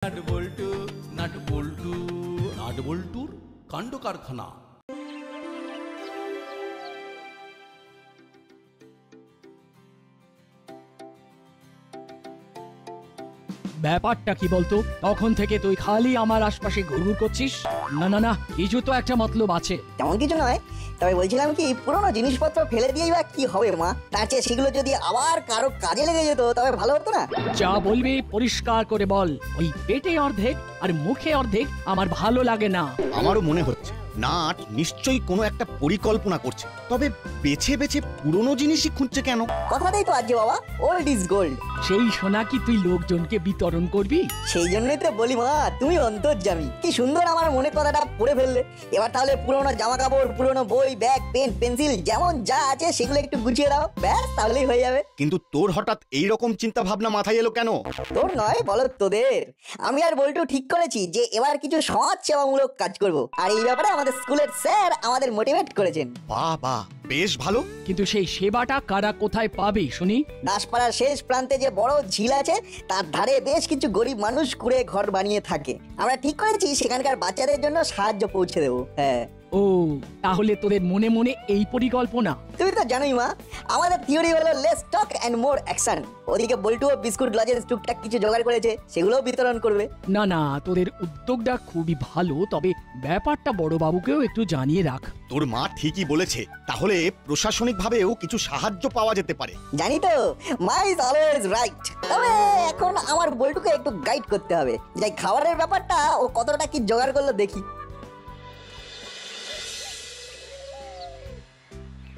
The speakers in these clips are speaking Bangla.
নাট বল্টু নাট বল্টু নাট বল্টুর কাণ্ড কারখানা। ব্যাপারটা কি বলতো? তখন থেকে তুই খালি আমার আশপাশে ঘুরঘুর করছিস। না না না, কিছু তো একটা মতলব আছে। তেমন কিছু নয়, তবে বলছিলাম কি, পুরোনো জিনিসপত্র ফেলে দিয়েই বা কি হবে মা? তার চেয়ে সেগুলো যদি আবার কারো কাজে লেগে যেত তবে ভালো হতো না? যা বলবি পরিষ্কার করে বল। ওই পেটে অর্ধেক আর মুখে অর্ধেক আমার ভালো লাগে না। আমারও মনে হচ্ছে নাট নিশ্চয়ই কোনো একটা পরিকল্পনা করছে, তবে বেছে বেছে পুরনো জিনিসই খুঁজছে কেন? কথাটাই তো আজকে বাবা, ওল্ড ইজ গোল্ড। সেই সোনা কি তুই লোকজনকে বিতরণ করবি? সেই জন্যই তো বলি মা, তুমি অন্তর্যামী। কি সুন্দর আমার মনে কথাটা পড়ে ফেললে। এবার তাহলে পুরোনো জামা কাপড়, পুরোনো বই, ব্যাগ, পেন, পেন্সিল যেমন যা আছে সেগুলো একটু গুছিয়ে দাও, ব্যাস তাহলেই হয়ে যাবে। কিন্তু তোর হঠাৎ এই রকম চিন্তা ভাবনা মাথায় এলো কেন? তোর নয়, বলো তোদের। আমি আর বল্টু ঠিক করেছি যে এবার কিছু সমাজ সেবামূলক কাজ করব, আর এই ব্যাপারে আমাদের স্কুলের স্যার আমাদের মোটিভেট করেছেন। বাহ বাহ, বেশ ভালো। কিন্তু সেই সেবাটা কারা কোথায় পাবে শুনি? দাসপাড়ার শেষ প্রান্তে যে বড় ঝিল আছে তার ধারে বেশ কিছু গরিব মানুষ কুড়ে ঘর বানিয়ে থাকে। আমরা ঠিক করেছি সেখানকার বাচ্চাদের জন্য সাহায্য পৌঁছে দেবো। হ্যাঁ। ও, তাহলে তোদের মনে মনে এই পরিকল্পনা? তুমি তো জানোই মা, আমাদের থিওরি হলো less talk and more action. ওদিকে বল্টু ও বিস্কুট লজেন্স টুকটাক কিছু জোগাড় করেছে, সেগুলোও বিতরণ করবে। না না, তোদের উদ্যোগটা খুবই ভালো, তবে ব্যাপারটা বড় বাবুকেও একটু জানিয়ে রাখ। তোর মা ঠিকই বলেছে, তাহলে প্রশাসনিকভাবেও কিছু সাহায্য পাওয়া যেতে পারে। জানি তো, মা ইজ অলওয়েজ রাইট। তবে এখন আমার বল্টুকে একটু গাইড করতে হবে, যে খাবারের ব্যাপারটা ও কতটা কি জোগাড় করলো দেখি।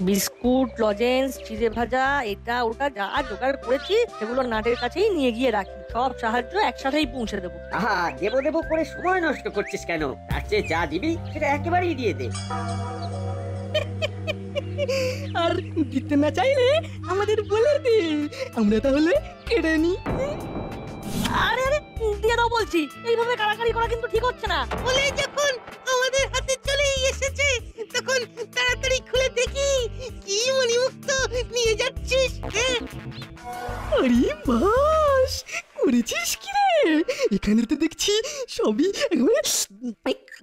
বিস্কুট, লজেন্স, চিড়ে ভাজা, এটা ওটা যা জোগাড় করেছি সেগুলো নাটের কাছেই নিয়ে গিয়ে রাখি। সব সাহায্য একসাথেই পৌঁছে দেবো। আহা, দেবো দেবো করে সময় নষ্ট করছিস কেন? তার চেয়ে যা দিবি সেটা একেবারেই দিয়ে দে। আর দিতে না চাইলে আমাদের বলে দে, আমরা তাহলে কেড়ে নি। আরে আরে, দিয়ে দাও বলছি। এইভাবে কাড়াকাড়ি করা কিন্তু ঠিক হচ্ছে না। বলে যখন আমাদের হাতে চলেই এসেছে তখন তাড়াতাড়ি খুলে দেখি কি মণিমুক্ত নিয়ে যাচ্ছিস। আরে বাস, করেছিস কি রে? এখানে তো দেখছি সবই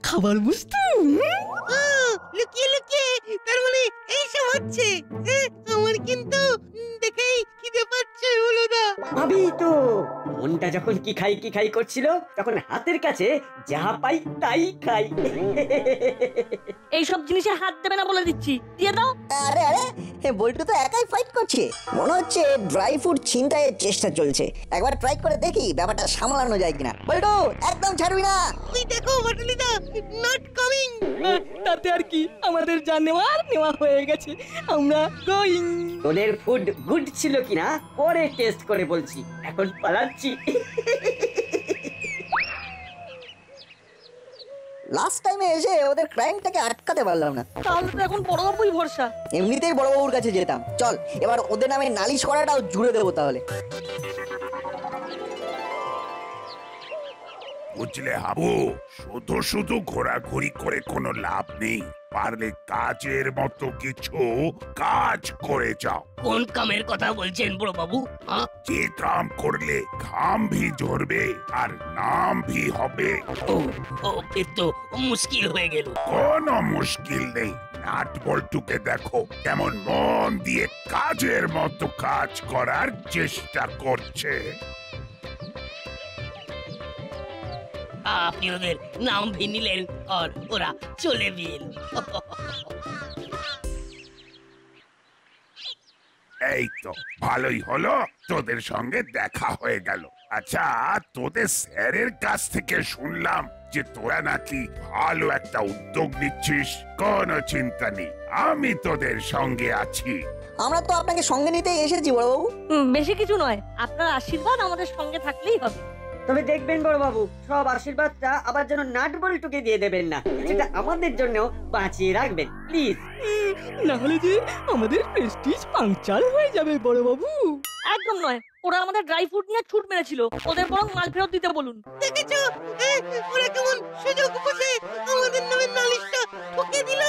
খাবার বস্তু। লুকিয়ে লুকিয়ে, তার মানে এইসব হচ্ছে। আমার কিন্তু দেখেই খিদে পাচ্ছে হলুদা। ভাবি তো, মনটা যখন কি খাই করছিল তখন হাতের কাছে যা পাই তাই খাই। এইসব জিনিসে হাত দেবে না বলে দিচ্ছি, দিয়ে দাও। আরে আরে, বল্টু তো একাই ফাইট করছে। মনে হচ্ছে ড্রাই ফ্রুট ছিনতাইয়ের চেষ্টা চলছে। একবার ট্রাই করে দেখি ব্যাপারটা সামলানো যায় কিনা। বল্টু, একদম ছাড়বি না। ওই দেখো বাটুলিদা, নট কামিং। তাতে আর কি, আমাদের যা নেওয়া হয়ে গেছে, আমরা গোয়িং। তোদের ফুড গুড ছিল কিনা পরে টেস্ট করে বলছি, এখন পালাচ্ছি। লাস্ট টাইমে এসে ওদের ক্রাইমটাকে আটকাতে পারলাম না। তাহলে তো এখন বড় বাবুই ভরসা। এমনিতেই বড়বাবুর কাছে যেতাম। চল এবার ওদের নামে নালিশ করাটাও জুড়ে দেবো তাহলে। বুঝলে হাবু, শুধু শুধু ঘোরাঘুরি করে কোনো লাভ নেই। পারলে কাজের মতো কিছু কাজ করে যাও। কোন কামের কথা বলছেন বড় বাবু? যে কাম করলে ঘাম ভি ঝরবে আর নাম ভি হবে। ও ফির তো মুশকিল হয়ে গেল। কোনো মুশকিল নেই। নাট বল্টুকে দেখো কেমন মন দিয়ে কাজের মতো কাজ করার চেষ্টা করছে। আপনি ওদের নাম ভি নিলেন আর ওরা চলে গেল। এই তো ভালোই হলো, তোদের সঙ্গে দেখা হয়ে গেল। আচ্ছা, তোদের স্যারের কাছ থেকে শুনলাম যে তোরা নাকি ভালো একটা উদ্যোগ নিচ্ছিস। কোনো চিন্তা নেই, আমি তোদের সঙ্গে আছি। আমরা তো আপনাকে সঙ্গে নিতেই এসেছি বড়বাবু। বেশি কিছু নয়, আপনার আশীর্বাদ আমাদের সঙ্গে থাকলেই হবে। তবে দেখবেন বড় বাবু, সব আশীর্বাদটা আবার যেন নাট বল্টুকে দিয়ে দেবেন না, সেটা আমাদের জন্য বাঁচিয়ে রাখবেন প্লিজ। না হলে যে আমাদের প্রেস্টিজ পাংচার হয়ে যাবে বড় বাবু। একদম নয়, ওরা আমাদের ড্রাই ফ্রুট নিয়ে ছুট মেরেছিল, ওদের বরং মাল ফেরত দিতে বলুন। দেখেছো ওরা কেমন সুযোগ বুঝে আমাদের নামে নালিশটা ঠুকে দিল।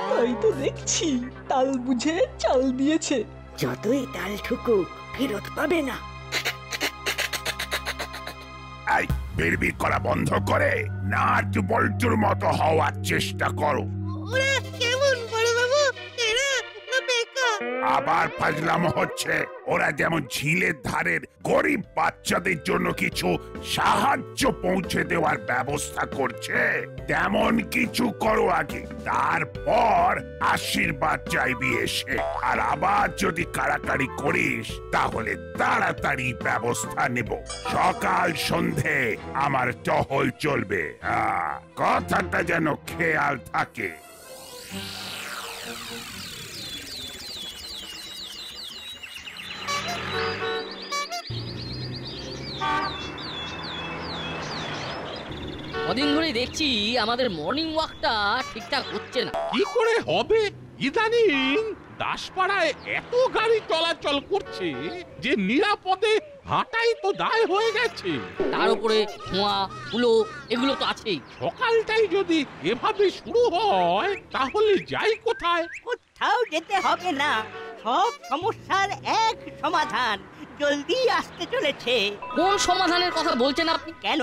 তাই তো দেখছি, তাল বুঝে চাল দিয়েছে। যতই তাল ঠুকুক ফেরত পাবে না। এই বিড়বিড় করা বন্ধ করে নাট বল্টুর মতো হওয়ার চেষ্টা করো। ওরা কেমন বড় বাবু? এরা না বেকা? আবার ফাজলামো হচ্ছে। ওরা যেমন ঝিলের ধারের গরিব বাচ্চাদের জন্য কিছু সাহায্য পৌঁছে দেওয়ার ব্যবস্থা করছে, তেমন কিছু করো আগে, তারপর আশীর্বাদ চাইবি এসে। আর আবার যদি কাড়াকাড়ি করিস তাহলে তাড়াতাড়ি ব্যবস্থা নেব। সকাল সন্ধে আমার টহল চলবে, কথাটা যেন খেয়াল থাকে। কদিন ধরে দেখছি আমাদের মর্নিং ওয়াকটা ঠিকঠাক হচ্ছে না। কি করে হবে? ইদানিং দাসপাড়ায় এত গাড়ি চলাচল করছে যে নিরাপদে হাঁটাই তো দায় হয়ে গেছে। তার উপরে ধোঁয়া ধুলো এগুলো তো আছেই। সকালটাই যদি এভাবে শুরু হয় তাহলে যাই কোথায়? কোথাও যেতে হবে না, সব সমস্যার এক সমাধান জলদি আসতে চলেছে। কোন সমাধানের কথা বলছেন আপনি? কেন,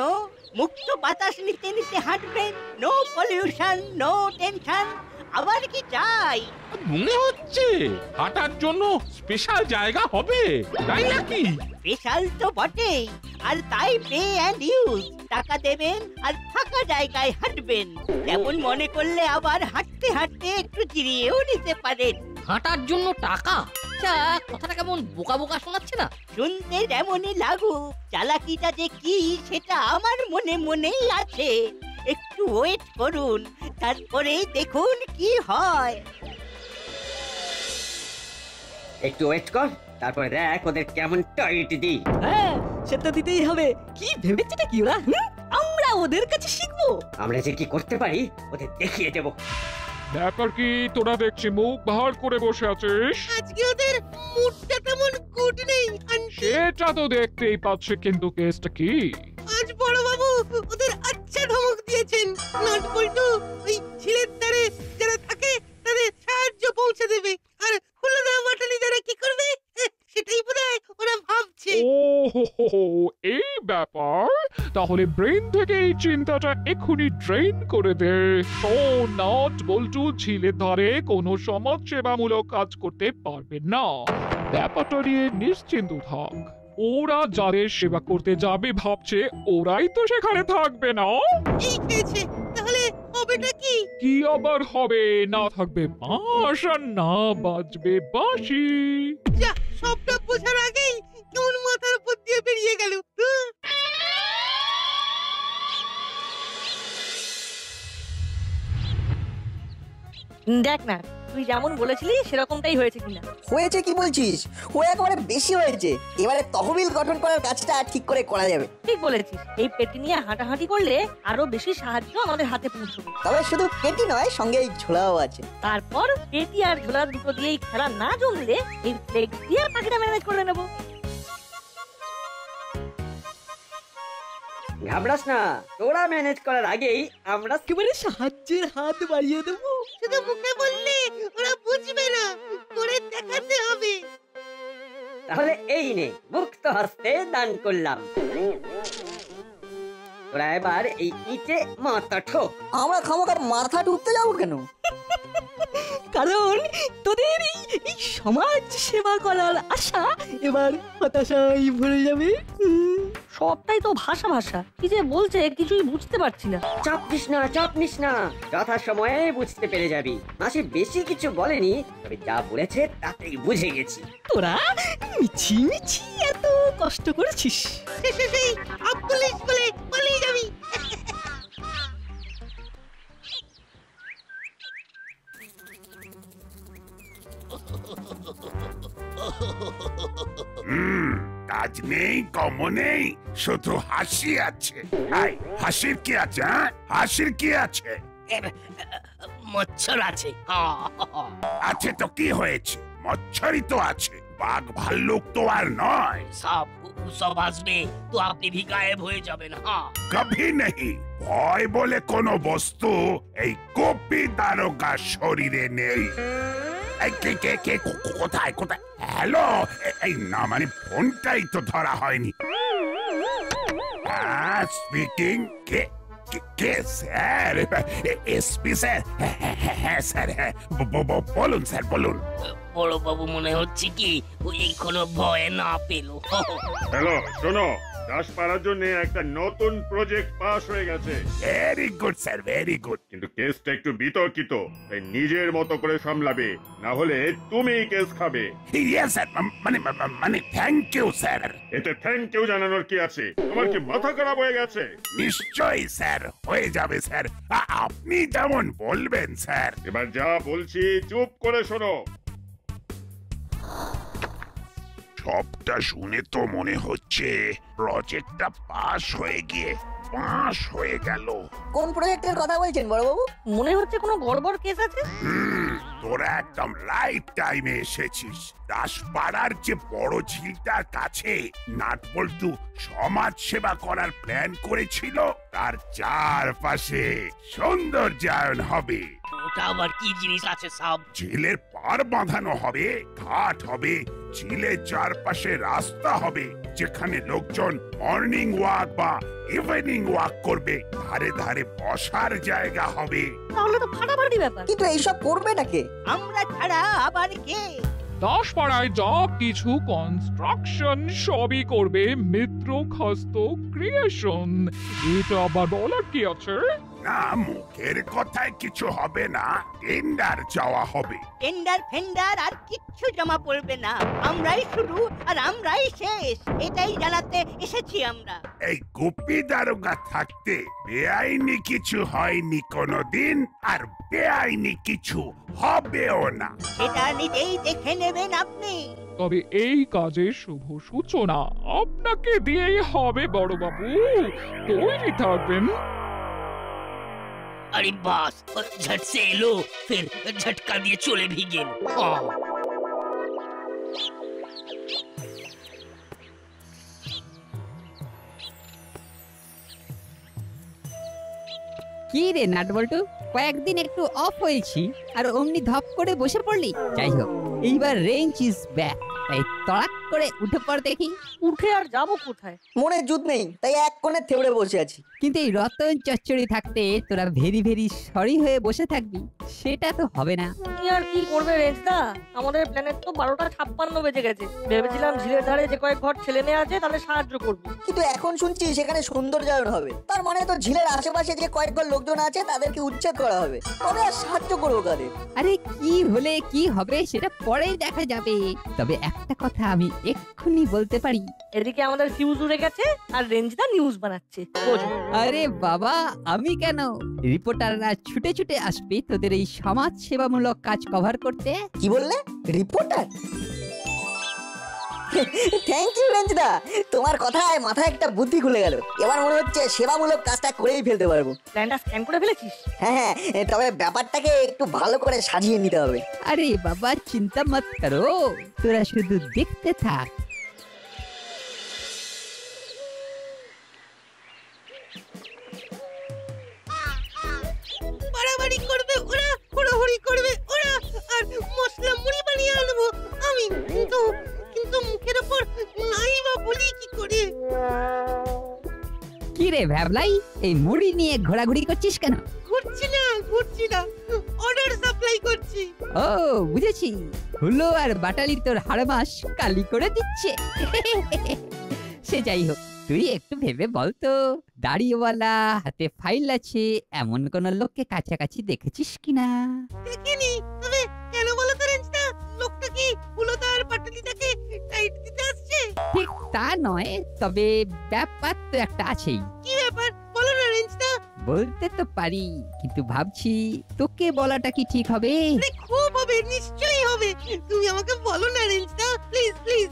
মুক্ত বাতাস নিতে নিতে হাঁটবেন, নো পলিউশন, নো টেনশন। আবার কি চাই? মনে হচ্ছে হাঁটার জন্য স্পেশাল জায়গা হবে, তাই নাকি? স্পেশাল তো বটেই, আর তাই পে অ্যান্ড ইউজ। টাকা দেবেন আর ফাঁকা জায়গায় হাঁটবেন। তেমন মনে করলে আবার হাঁটতে হাঁটতে একটু জিরিয়েও নিতে পারেন। হাঁটার জন্য টাকা? আচ্ছা, কথাটা কেমন বোকা বোকা শোনাচ্ছে না? শুনতে যেমনই লাগুক, চালাকিটা যে কি সেটা আমার মনে মনেই আছে। একটু ওয়েট করুন, তারপরে দেখুন কি হয়। একটু ওয়েট কর, তারপরে দেখ ওদের কেমন টাইট দিই। হ্যাঁ, সেটা দিতেই হবে। কি ভেবেছে কি ওরা? আমরা ওদের কাছে শিখবো। আমরা যে কি করতে পারি ওদের দেখিয়ে দেবো। ব্যাপার কি তোরা দেখছি মুখ ভার করে বসে আছিস? আজকে ওদের মুডটা তেমন গুড নেই আন্টি। সেটা তো দেখতেই পাচ্ছি, কিন্তু কেসটা কি? আজ বড় বাবু ওদের আচ্ছা ধমক দিয়েছেন। নাট বল্টু ওই ঝিলের ধারে যারা থাকে তাদের সাহায্য পৌঁছে দেবে, আর হুলোদা বাটালি যারা কি করবে সেটাই বোধহয় ওরা ভাবছে। ও হো, এই ব্যাপার। তাহলে ব্রেন থেকে এই চিন্তাটা এক্ষুনি ড্রেন করে দে। নাট বল্টু ঝিলের ধারে কোনো সমাজ সেবামূলক কাজ করতে পারবে না, ব্যাপারটা নিয়ে নিশ্চিন্ত থাক। ওরা যাদের সেবা করতে যাবে ভাবছে ওরাই তো সেখানে থাকবে না। এই হয়েছে, তাহলে হবেটা কি? কি আবার হবে? না থাকবে বাঁশ আর না বাজবে বাঁশি। যা, সবটা বোঝার আগেই কেমন মাথার উপর দিয়ে বেরিয়ে গেল। দেখ না, তুই যেমন বলেছিলি সেরকমটাই হয়েছে কিনা। হয়েছে কি বলছিস? ও একেবারে বেশি হয়েছে। এবারে তহবিল গঠন করার কাজটা ঠিক করে করা যাবে। ঠিক বলেছিস, এই পেটি নিয়ে হাঁটাহাঁটি করলে আরো বেশি সাহায্য আমাদের হাতে পৌঁছবে। তবে শুধু পেটি নয়, সঙ্গে এই ঝোলাও আছে। তারপর পেটি আর ঝোলা দুটো দিয়েই খেলা না জমলে এই ফ্লেক্স দিয়ে পাখিটা ম্যানেজ করে নেবো। ঘাবড়াস না, তোরা ম্যানেজ করার আগেই আমরা একেবারে সাহায্যের হাত বাড়িয়ে দেবো। শুধু মুখে বললে ওরা বুঝবে না, করে দেখাতে হবে। তাহলে এই নে, মুক্ত হস্তে দান করলাম। তোরা এবার এই ইটে মাথা ঠোক। আমরা খামোকা মাথা ঢুকতে যাবো কেন? কারণ তোদের এই সমাজ সেবা করার আশা এবার হতাশায় ভরে যাবে। সবটাই তো ভাষা ভাষা, কি যে বলছে কিছুই বুঝতে পারছি না। চাপ নিস না, যথা সময়ে বুঝতে পেরে যাবি। মাসি বেশি কিছু বলেনি, তবে যা বলেছে তাতেই বুঝে গেছি। তোরা মিছি মিছি এত কষ্ট করেছিস, শেষে সেই আব্দুলিস বলে পালিয়ে যাবি। কাজ নেই, কম নেই, শুধু হাসি আছে। হাসির কি আছে? হাসির কি আছে? মচ্ছর আছে। আছে তো কি হয়েছে? মচ্ছরই তো আছে, বাঘ ভাল্লুক তো আর নয়। সব আসবে তো আপনি भी गायब হয়ে যাবেন। কভি নেই। ভয় বলে কোনো বস্তু এই কপি দারোগা শরীরে নেই। কোথায় কোথায়? হ্যালো, এই না মানে ফোনটাই তো ধরা হয়নি। স্পিকিং। কে কে স্যার? SP sir? হ্যাঁ স্যার, হ্যাঁ বলুন স্যার, বলুন। বড়বাবু মনে হচ্ছে কি ওই কোনো ভয় না পেল। হ্যালো, শোনো, দাসপাড়ার জন্য একটা নতুন প্রজেক্ট পাস হয়ে গেছে। Very good sir, very good. কিন্তু কেসটা একটু বিতর্কিত, তাই নিজের মতো করে সামলাবে, না হলে তুমি কেস খাবে। ইয়েস স্যার, মানে থ্যাংক ইউ স্যার। এতে থ্যাংক ইউ জানানোর কি আছে? তোমার কি মাথা খারাপ হয়ে গেছে? নিশ্চয়ই স্যার, হয়ে যাবে স্যার, আপনি যেমন বলবেন স্যার। এবার যা বলছি চুপ করে শোনো। সবটা শুনে তো মনে হচ্ছে প্রজেক্টটা পাস হয়ে গিয়ে পাস হয়ে গেল। কোন প্রজেক্টের কথা বলছেন বড়বাবু? মনে হচ্ছে কোনো গড়বড় কেস আছে। তোরা একদম রাইট টাইমে এসেছিস। দাসপাড়ার যে বড় ঝিলটার কাছে নাটবল্টু সমাজ সেবা করার প্ল্যান করেছিল, তার চারপাশে সৌন্দর্যায়ন হবে। ওটা আবার কি জিনিস আছে সব? ঝিলের পার বাঁধানো হবে, ঘাট হবে, ঝিলের চারপাশে রাস্তা হবে, যেখানে লোকজন মর্নিং ওয়াক বা ইভিনিং ওয়াক করবে, ধারে ধারে বসার জায়গা হবে। তাহলে তো ফাটাফাটি ব্যাপার। কিন্তু এইসব করবে নাকি? আমরা ছাড়া আবার কে? দাসপাড়ায় যা কিছু কনস্ট্রাকশন সবই করবে মিত্র খাস্ত ক্রিয়েশন। এটা আবার বলার কি আছে? না, মুখের কথায় কিছু হবে না, টেন্ডার চাওয়া হবে। টেন্ডার ফেন্ডার আর কিচ্ছু জমা পড়বে না। আমরাই শুরু আর আমরাই শেষ, এটাই জানাতে এসেছি আমরা। এই গুপি দারোগা থাকতে বেআইনি কিছু হয়নি কোনোদিন, আর বেআইনি কিছু হবেও না। এটা নিজেই দেখে নেবেন আপনি। তবে এই কাজের শুভ সূচনা আপনাকে দিয়েই হবে বড়বাবু, তৈরি থাকবেন। अरे बस झट से लो, फिर झटका दिए चले भी गेल। কি রে নাটবল্টু, কয়েকদিন একটু অফ হয়েছি আর অমনি ধপ করে বসে পড়লি। যাই হোক, এইবার রেঞ্জ ইজ ব্যাক, তাই তড়াক করে উঠে পড় দেখি। উঠে আর যাবো কোথায়? মনে জুত নেই, তাই এক কোণে থেবড়ে বসে আছি। কিন্তু এই রতন চচ্চড়ি থাকতে তোরা ভেরি ভেরি সরি হয়ে বসে থাকবি, সেটা তো হবে না। তুমি আর কি করবে রেঞ্জদা? আমাদের প্ল্যানের তো 12:56 বেজে গেছে। ভেবেছিলাম ঝিলের ধারে যে কয়েক ঘর ছেলে মেয়ে আছে তাদের সাহায্য করবো। কিন্তু এখন শুনছি সেখানে সৌন্দর্যায়ন হবে, তার মানে তো ঝিলের আশেপাশে যে কয়েক ঘর লোকজন আছে তাদেরকে উচ্ছেদ করা হবে। তবে আর সাহায্য করবো কাদের? আরে কি হলে কি হবে সেটা পরে দেখা যাবে। তবে একটা কথা আমি এক্ষুনি বলতে পারি, এদিকে আমাদের ফিউজ উড়ে গেছে আর রেঞ্জদা নিউজ বানাচ্ছে। আরে বাবা, আমি কেন? রিপোর্টাররা ছুটে ছুটে আসবে তোদের এই সমাজ সেবামূলক কাজ কভার করতে। কি বললে? রিপোর্টার? থ্যাংক ইউ রেঞ্জদা, তোমার কথায় মাথায় একটা বুদ্ধি খুলে গেল। এবার মনে হচ্ছে সেবামূলক কাজটা করেই ফেলতে পারবো। প্ল্যানটা স্ক্যান করে ফেলেছিস? হ্যাঁ, তবে ব্যাপারটাকে একটু ভালো করে সাজিয়ে নিতে হবে। আরে বাবা, চিন্তা মত করো, তোরা শুধু দেখতে থাক। বাড়াবাড়ি করবে ওরা, হুড়োহুড়ি করবে ওরা, আর মশলা মুড়ি বানিয়ে আনবো আমি। কিন্তু মুখের ওপর নাই বা বলি কি করে? কি রে ভ্যাবলাই, এই মুড়ি নিয়ে ঘোরাঘুরি করছিস কেন? ঘুরছি না, অর্ডার সাপ্লাই করছি। ও বুঝেছি, হুলো আর বাটালি তোর হাড়মাস কালি করে দিচ্ছে। সে যাই হোক, তুই একটু ভেবে বলতো, দাড়িওয়ালা হাতে ফাইল আছে এমন কোন লোককে কাছাকাছি দেখেছিস কিনা? দেখিনি। তবে কেন বলো তো রেঞ্জদা, লোকটা কি হুলোদার বাটালিটাকে টাইট দিতে আসছে? ঠিক তা নয়, তবে ব্যাপার তো একটা আছেই। কি ব্যাপার বলো না রেঞ্জদা। বলতে তো পারি, কিন্তু ভাবছি তোকে বলাটা কি ঠিক হবে? খুব হবে, নিশ্চয়ই হবে। তুমি আমাকে বলো না রেঞ্জদা, প্লিজ প্লিজ।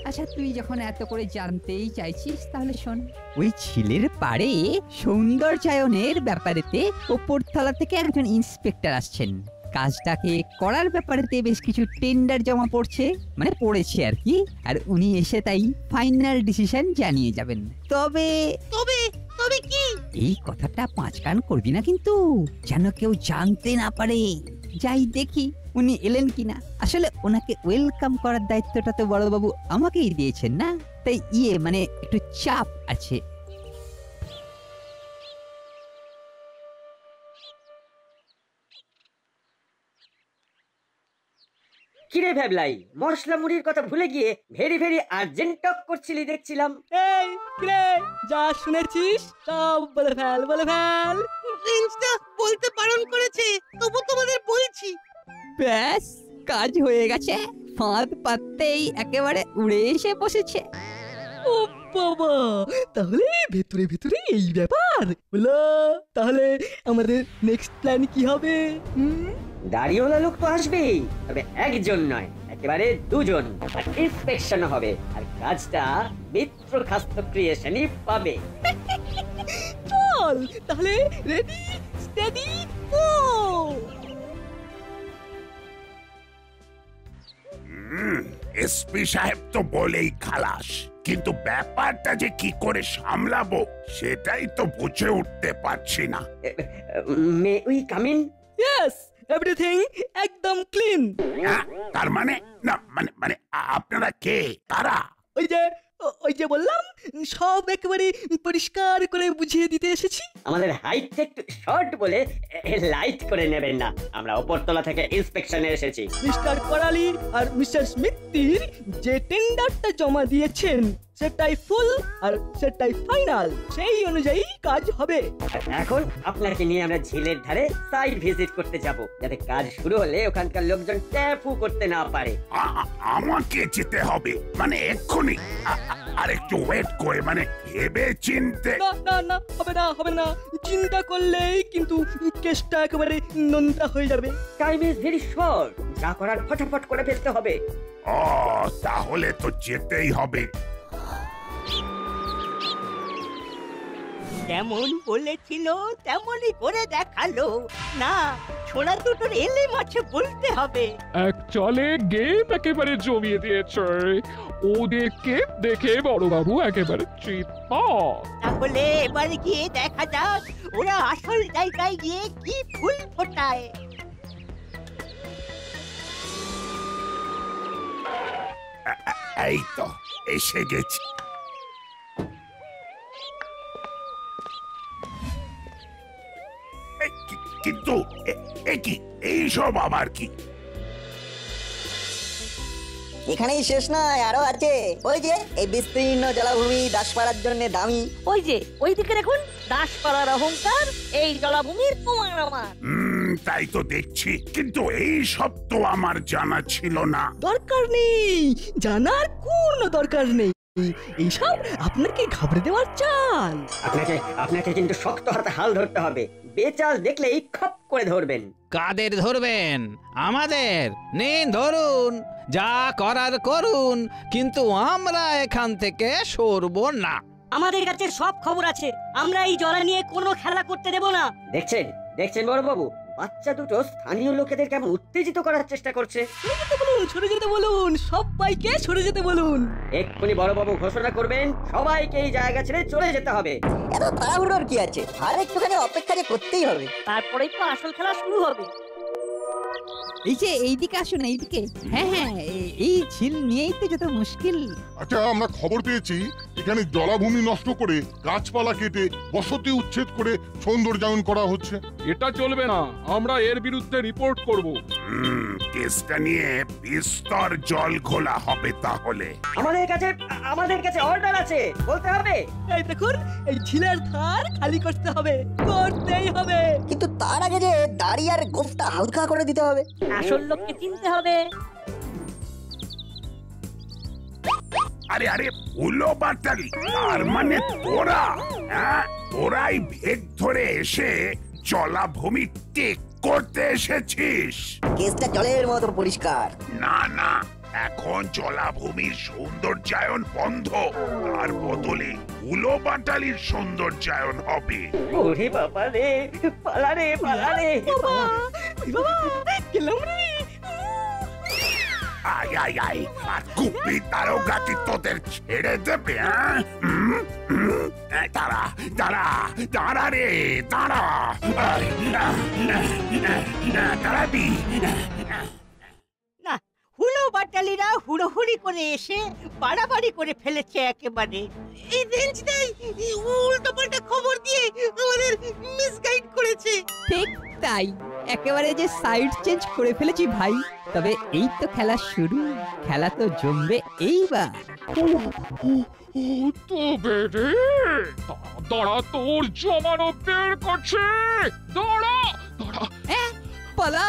আচ্ছা, তুই যখন এত করে জানতেই চাইছিস তাহলে শোন। ওই ঝিলের পাড়ে সৌন্দর্যায়নের ব্যাপারেতে ওপরতলা থেকে একজন ইন্সপেক্টর আসছেন। কাজটাকে করার ব্যাপারেতে বেশ কিছু টেন্ডার জমা পড়ছে, মানে পড়েছে আর কি। আর উনি এসে তাই ফাইনাল ডিসিশন জানিয়ে যাবেন। তবে তবে তবে কি? এই কথাটা পাঁচ কান করবি না কিন্তু, যেন কেউ জানতে না পারে। যাই দেখি উনি এলেন কিনা। আসলে ওনাকে ওয়েলকাম করার দায়িত্বটা তো বড়বাবু আমাকেই দিয়েছেন না, তাই মানে একটু চাপ আছে। কিরে ভ্যাবলাই, মশলা মুড়ির কথা ভুলে গিয়ে ভেরি ভেরি আর্জেন্ট টক করছিলি দেখছিলাম। এই কিরে, যা শুনেছিস সব বলে ফেল, বলে ফেল। রেঞ্জটা বলতে বারণ করেছে, তবু তোমাদের বলছি। ব্যাস, কাজ হয়ে গেছে। ফাঁদ পাততেই একেবারে উড়ে এসে বসেছে। ও বাবা, তাহলে ভেতরে ভেতরে এই ব্যাপার হলো। তাহলে আমাদের নেক্সট প্ল্যান কি হবে? দাড়িওয়ালা লোক তো আসবেই, তবে একজন নয়, একেবারে দুজন। আর ইন্সপেকশন হবে, আর কাজটা মিত্র খাস্ত ক্রিয়েশনই পাবে। চল তাহলে, রেডি স্টেডি গো। এসপি সাহেব তো বলেই খালাস, কিন্তু ব্যাপারটা যে কি করে সামলাবো সেটাই তো বুঝে উঠতে পারছি না। May we come in? Yes, everything একদম ক্লিন। তার মানে না, মানে আপনারা কে, কারা? ওই যে বললাম, সব একেবারে পরিষ্কার করে বুঝিয়ে দিতে এসেছি। আমাদের হাইটটা একটু শর্ট বলে লাইট করে নেবেন না, আমরা উপরতলা থেকে ইন্সপেকশনে এসেছি। মিস্টার করালি আর মিস্টার স্মিথির যে টেন্ডারটা জমা দিয়েছেন সেটাই ফুল আর সেটাই ফাইনাল, সেই অনুযায়ী কাজ হবে। এখন আপনাকে নিয়ে আমরা ঝিলের ধারে সাইড ভিজিট করতে যাব, যাতে কাজ শুরু হলে ওখানকার লোকজন ট্যাপু করতে না পারে। আমাকে যেতে হবে মানে এক্ষুনি? আর একটু ওয়েট করে, মানে ভেবে চিনতে। না, হবে না, চিন্তা করলেই কিন্তু কেসটা একেবারে নোনতা হয়ে যাবে। টাইম ইজ ভেরি শর্ট, যা করার ফটাফট করে ফেলতে হবে। ও, তাহলে তো যেতেই হবে। যেমন বলেছিল তেমনই করে দেখালো। না, ছোড়া দুটোর এলে মাছে বলতে হবে। এক চলে গেম একেবারে জমিয়ে দিয়েছে। ওদেরকে দেখে বড়বাবু একেবারে চিৎপাত। তাহলে এবার গিয়ে দেখা যাক ওরা আসল জায়গায় গিয়ে কি ফুল ফোটায়। এই তো এসে গেছি। কিন্তু এইসব আবার কি? এখানেই শেষ নয়, আরো আছে। ওই যে এই বিস্তীর্ণ জলাভূমি দাসপাড়ার জন্য দামি। ওই যে ওইদিকে দেখুন, দাসপাড়ার অহংকার, এই জলাভূমির তোমার আমার। তাই তো দেখছি, কিন্তু এই সব তো আমার জানা ছিল না। দরকার নেই, জানার কোনো দরকার নেই। এইসব আপনাকে ঘাবড়ে দেওয়ার চাল। আপনাকে কিন্তু শক্ত হাতে হাল ধরতে হবে, বেচাল দেখলেই খপ করে ধরবেন। কাদের ধরবেন? আমাদের। নিন ধরুন, যা করার করুন, কিন্তু আমরা এখান থেকে সরবো না। আমাদের কাছে সব খবর আছে, আমরা এই জলা নিয়ে কোনো খেলা করতে দেব না। দেখছেন বড়বাবু, বাচ্চা দুটো স্থানীয় লোকেদের কেমন উত্তেজিত করার চেষ্টা করছে। সরে যেতে বলুন, সবাইকে সরে যেতে বলুন। এক্ষুনি বড়বাবু ঘোষণা করবেন সবাইকে এই জায়গা ছেড়ে চলে যেতে হবে। এত তাড়াহুড়োর কি আছে? আর একটুখানি অপেক্ষা যে করতেই হবে। তারপরেই তো আসল খেলা শুরু হবে। এই যে এইদিকে আসুন, এইদিকে। হ্যাঁ, এই ঝিল নিয়েই তো যত মুশকিল। আচ্ছা, আমরা খবর পেয়েছি এখানে জলাভূমি নষ্ট করে গাছপালা কেটে বসতি উচ্ছেদ করে সৌন্দর্যায়ন করা হচ্ছে। এটা চলবে না, আমরা এর বিরুদ্ধে রিপোর্ট করব। কেসটা নিয়ে বিস্তর জল ঘোলা হবে। তাহলে আমাদের কাছে অর্ডার আছে, বলতে হবে। এই দেখুন, এই ঝিলের ধার খালি করতে হবে, করতেই হবে। কিন্তু তার আগে যে দাড়ি আর গোফটা হালকা করে দিতে হবে। আসল লোককে চিনতে হবে। আরে উলো বাটালি, তার মানে তোরা? হ্যাঁ, তোরাই ভেগ ধরে এসে জলাভূমি টেক করতে এসেছিস? কেসটা জলের মতো পরিষ্কার। না, এখন জলাভূমির সৌন্দর্যায়ন বন্ধ, তার বদলে উলো বাটালির সৌন্দর্যায়ন হবে। ওরে বাবা রে, পালা রে। আয়, আর কুপি তারকা কি তোদের ছেড়ে দেবে? দাঁড়া রে, দাঁড়াবি না, হুলো বাটালিরা হুড়োহুড়ি করে এসে বাড়াবাড়ি করে ফেলেছে একেবারে। এই রেঞ্জটাই উল্টো পাল্টা খবর দিয়ে আমাদের মিসগাইড করেছে। ঠিক তাই একেবারে যে সাইড চেঞ্জ করে ফেলেছি ভাই। তবে এই তো খেলা শুরু, খেলা তো জমবে এইবার। তবে রে দাঁড়া, তোর জমানো বের করছে, দাঁড়া দাঁড়া। পালা।